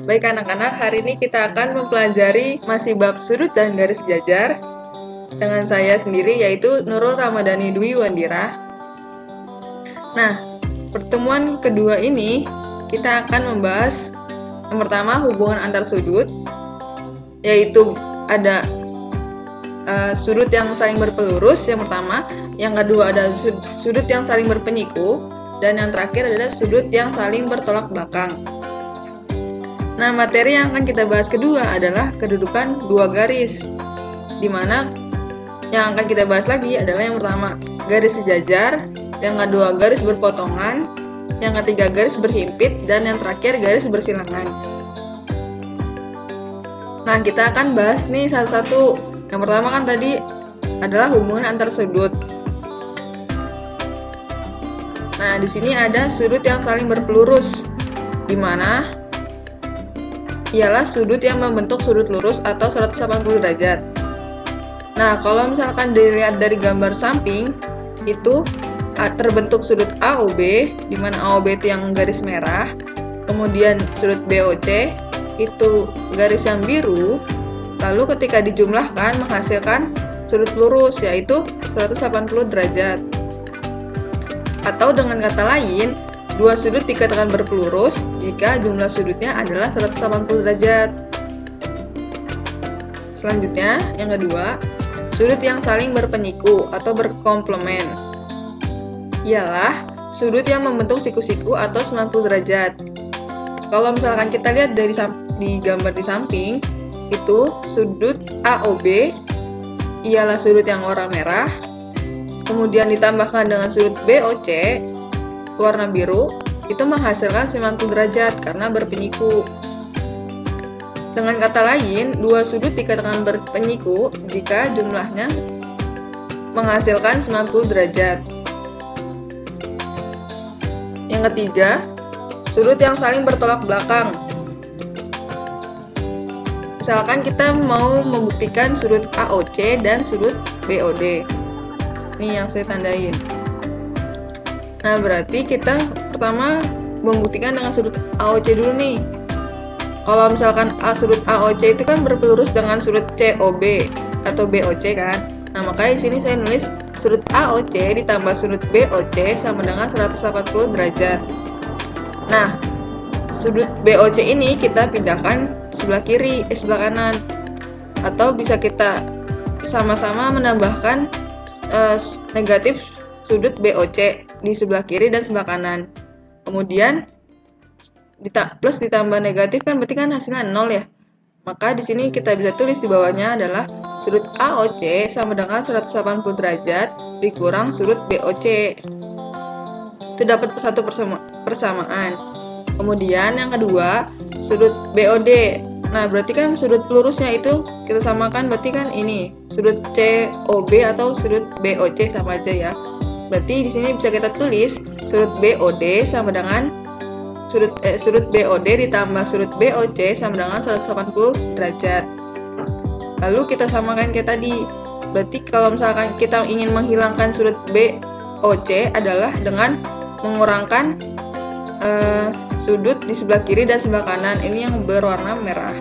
Baik anak-anak, hari ini kita akan mempelajari masih bab sudut dan garis sejajar dengan saya sendiri yaitu Nurul Ramadhani Dwi Wandira. Nah, pertemuan kedua ini kita akan membahas yang pertama hubungan antar sudut, yaitu ada sudut yang saling berpelurus yang pertama, yang kedua ada sudut yang saling berpenyiku, dan yang terakhir adalah sudut yang saling bertolak belakang. Nah, materi yang akan kita bahas kedua adalah kedudukan dua garis, di mana yang akan kita bahas lagi adalah yang pertama garis sejajar, yang kedua garis berpotongan, yang ketiga garis berhimpit, dan yang terakhir garis bersilangan. Nah, kita akan bahas nih satu-satu. Yang pertama kan tadi adalah hubungan antar sudut. Nah, di sini ada sudut yang saling berpelurus, di mana ialah sudut yang membentuk sudut lurus atau 180 derajat. Nah, kalau misalkan dilihat dari gambar samping, itu terbentuk sudut AOB, di mana AOB itu yang garis merah, kemudian sudut BOC itu garis yang biru, lalu ketika dijumlahkan menghasilkan sudut lurus yaitu 180 derajat. Atau dengan kata lain, dua sudut dikatakan berpelurus jika jumlah sudutnya adalah 180 derajat. Selanjutnya, yang kedua, sudut yang saling berpenyiku atau berkomplement ialah sudut yang membentuk siku-siku atau 90 derajat. Kalau misalkan kita lihat di gambar di samping, itu sudut AOB ialah sudut yang warna merah, kemudian ditambahkan dengan sudut BOC warna biru, itu menghasilkan 90 derajat karena berpenyiku. Dengan kata lain, dua sudut dikatakan berpenyiku jika jumlahnya menghasilkan 90 derajat. Yang ketiga, sudut yang saling bertolak belakang. Misalkan kita mau membuktikan sudut AOC dan sudut BOD. Ini yang saya tandain. Nah, berarti kita pertama membuktikan dengan sudut AOC dulu nih. Kalau misalkan sudut AOC itu kan berpelurus dengan sudut COB atau BOC kan. Nah, makanya di sini saya nulis sudut AOC ditambah sudut BOC sama dengan 180 derajat. Nah, sudut BOC ini kita pindahkan sebelah kiri, sebelah kanan. Atau bisa kita sama-sama menambahkan negatif sudut BOC di sebelah kiri dan sebelah kanan. Kemudian plus ditambah negatif kan berarti kan hasilnya 0 ya. Maka di sini kita bisa tulis di bawahnya adalah sudut AOC sama dengan 180 derajat dikurang sudut BOC. Itu dapat satu persamaan. Kemudian yang kedua, sudut BOD. Nah, berarti kan sudut lurusnya itu kita samakan, berarti kan ini sudut COB atau sudut BOC sama aja ya. Berarti di sini bisa kita tulis sudut BOD sama dengan sudut BOD ditambah sudut BOC sama dengan 180 derajat. Lalu kita samakan kayak tadi. Berarti kalau misalkan kita ingin menghilangkan sudut BOC adalah dengan mengurangkan sudut di sebelah kiri dan sebelah kanan ini yang berwarna merah.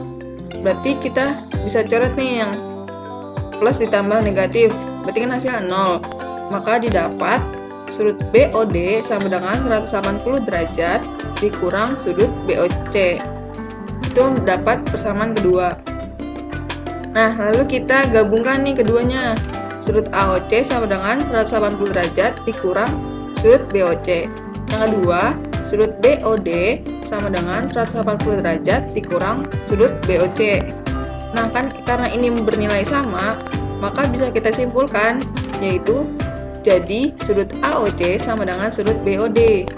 Berarti kita bisa coret nih yang plus ditambah negatif. Berarti kan hasilnya 0. Maka didapat sudut BOD sama dengan 180 derajat dikurang sudut BOC. Itu dapat persamaan kedua. Nah, lalu kita gabungkan nih keduanya. Sudut AOC sama dengan 180 derajat dikurang sudut BOC. Yang kedua, sudut BOD sama dengan 180 derajat dikurang sudut BOC. Nah, kan karena ini bernilai sama, maka bisa kita simpulkan yaitu jadi sudut AOC sama dengan sudut BOD.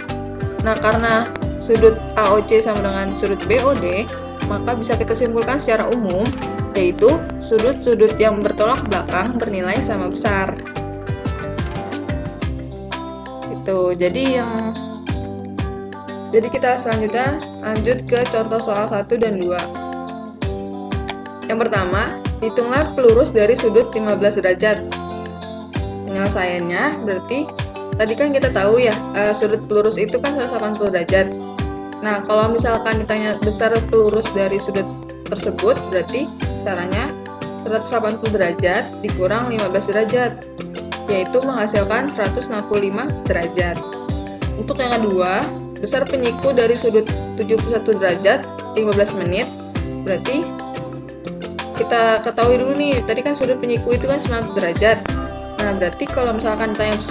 Nah, karena sudut AOC sama dengan sudut BOD, maka bisa kita simpulkan secara umum yaitu sudut-sudut yang bertolak belakang bernilai sama besar. Itu. Jadi kita selanjutnya lanjut ke contoh soal 1 dan 2. Yang pertama, hitunglah pelurus dari sudut 15 derajat. Penyelesaiannya berarti tadi kan kita tahu ya sudut pelurus itu kan 180 derajat. Nah, kalau misalkan ditanya besar atau lurus dari sudut tersebut, berarti caranya 180 derajat dikurang 15 derajat, yaitu menghasilkan 165 derajat. Untuk yang kedua, besar penyiku dari sudut 71 derajat 15 menit, berarti kita ketahui dulu nih, tadi kan sudut penyiku itu kan 90 derajat. Nah, berarti kalau misalkan ditanya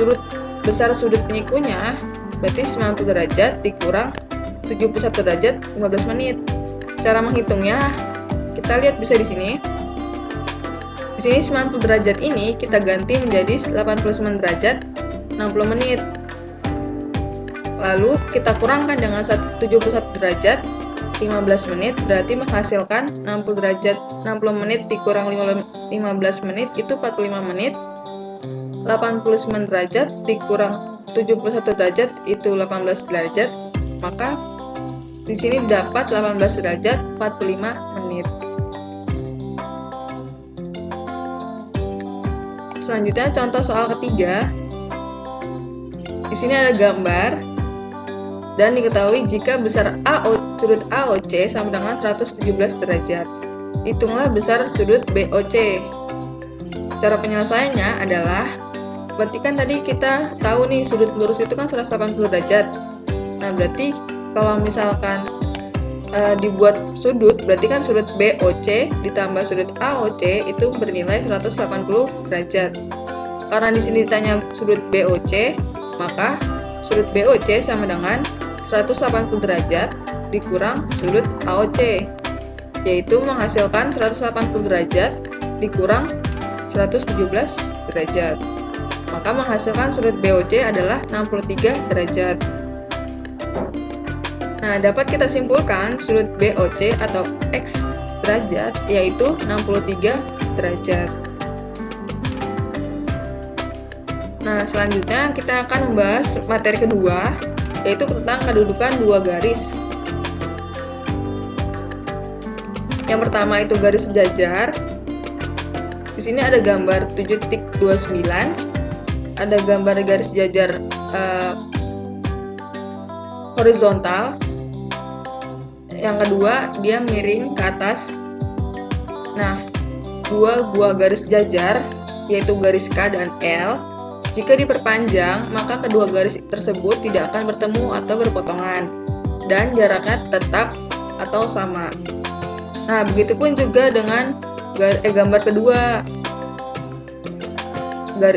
besar sudut penyikunya, berarti 90 derajat dikurang 71 derajat 15 menit. Cara menghitungnya kita lihat bisa di sini. Di sini 90 derajat ini kita ganti menjadi 89 derajat 60 menit. Lalu kita kurangkan dengan 71 derajat 15 menit, berarti menghasilkan 60 derajat 60 menit dikurang 15 menit itu 45 menit. 89 derajat dikurang 71 derajat itu 18 derajat. Maka di sini dapat 18 derajat 45 menit. Selanjutnya contoh soal ketiga. Di sini ada gambar dan diketahui jika besar sudut AOC sama dengan 117 derajat. Hitunglah besar sudut BOC. Cara penyelesaiannya adalah, berarti kan tadi kita tahu nih sudut lurus itu kan 180 derajat. Nah, berarti kalau misalkan dibuat sudut, berarti kan sudut BOC ditambah sudut AOC itu bernilai 180 derajat. Karena di sini ditanya sudut BOC, maka sudut BOC sama dengan 180 derajat dikurang sudut AOC, yaitu menghasilkan 180 derajat dikurang 117 derajat. Maka menghasilkan sudut BOC adalah 63 derajat. Nah, dapat kita simpulkan sudut BOC atau X derajat yaitu 63 derajat. Nah, selanjutnya kita akan membahas materi kedua, yaitu tentang kedudukan dua garis. Yang pertama itu garis sejajar. Di sini ada gambar 7.29, ada gambar garis sejajar horizontal. Yang kedua, dia miring ke atas. Nah, dua buah garis sejajar, yaitu garis K dan L, jika diperpanjang, maka kedua garis tersebut tidak akan bertemu atau berpotongan, dan jaraknya tetap atau sama. Nah, begitupun juga dengan gambar kedua.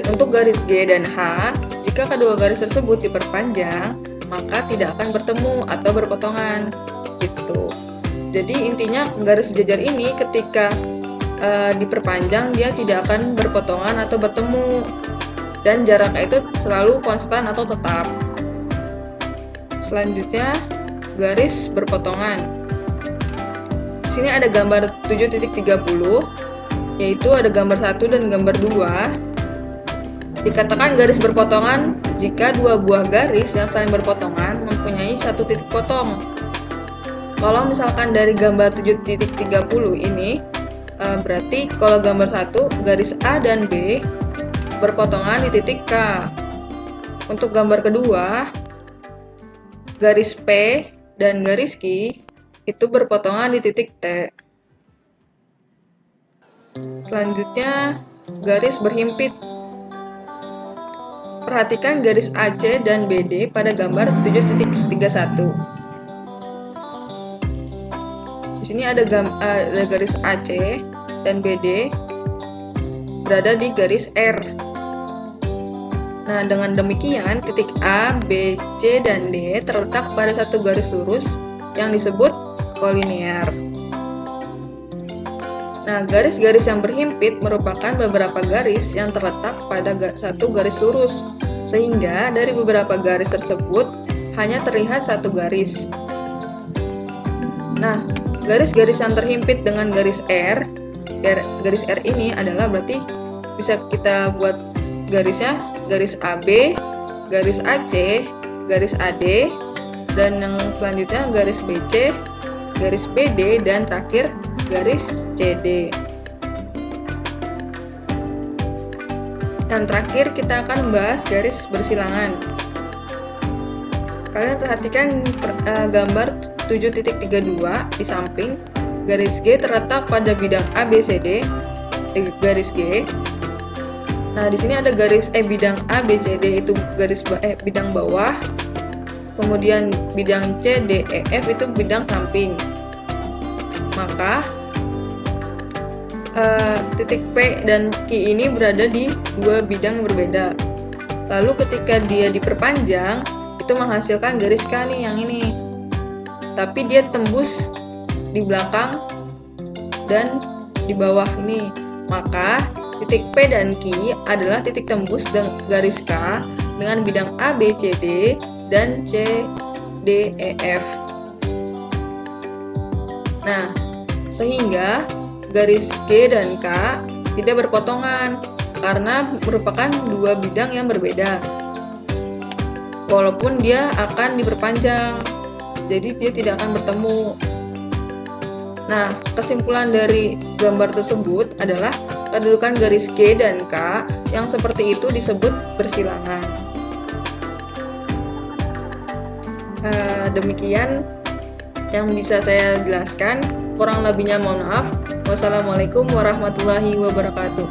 Untuk garis G dan H, jika kedua garis tersebut diperpanjang, maka tidak akan bertemu atau berpotongan. Gitu. Jadi intinya garis sejajar ini ketika diperpanjang dia tidak akan berpotongan atau bertemu, dan jaraknya itu selalu konstan atau tetap. Selanjutnya garis berpotongan. Di sini ada gambar 7.30, yaitu ada gambar 1 dan gambar 2. Dikatakan garis berpotongan jika dua buah garis yang saling berpotongan mempunyai satu titik potong. Kalau misalkan dari gambar 7.30 ini, berarti kalau gambar 1, garis A dan B berpotongan di titik K. Untuk gambar kedua, garis P dan garis Q itu berpotongan di titik T. Selanjutnya, garis berhimpit. Perhatikan garis AC dan BD pada gambar 7.31. Di sini ada garis AC dan BD berada di garis R. Nah, dengan demikian titik A, B, C, dan D terletak pada satu garis lurus yang disebut kolinear. Nah, garis-garis yang berhimpit merupakan beberapa garis yang terletak pada satu garis lurus, sehingga dari beberapa garis tersebut hanya terlihat satu garis. Nah, garis-garis yang terhimpit dengan garis R ini adalah berarti bisa kita buat garisnya garis AB, garis AC, garis AD, dan yang selanjutnya garis BC, garis BD, dan terakhir garis CD. Dan terakhir kita akan membahas garis bersilangan. Kalian perhatikan gambar 7.32 di samping. Garis G terletak pada bidang A, B, C, D. Garis G. Nah, di sini ada bidang A, B, C, D itu bidang bawah. Kemudian bidang C, D, E, F itu bidang samping. Maka titik P dan Q ini berada di dua bidang yang berbeda. Lalu ketika dia diperpanjang, itu menghasilkan garis K nih yang ini. Tapi dia tembus di belakang dan di bawah ini. Maka titik P dan Q adalah titik tembus garis K dengan bidang A, B, C, D dan C, D, E, F. Nah, sehingga garis G dan K tidak berpotongan karena merupakan dua bidang yang berbeda. Walaupun dia akan diperpanjang, jadi dia tidak akan bertemu. Nah, kesimpulan dari gambar tersebut adalah kedudukan garis G dan K yang seperti itu disebut bersilangan. Demikian yang bisa saya jelaskan. Kurang lebihnya mohon maaf. Wassalamualaikum warahmatullahi wabarakatuh.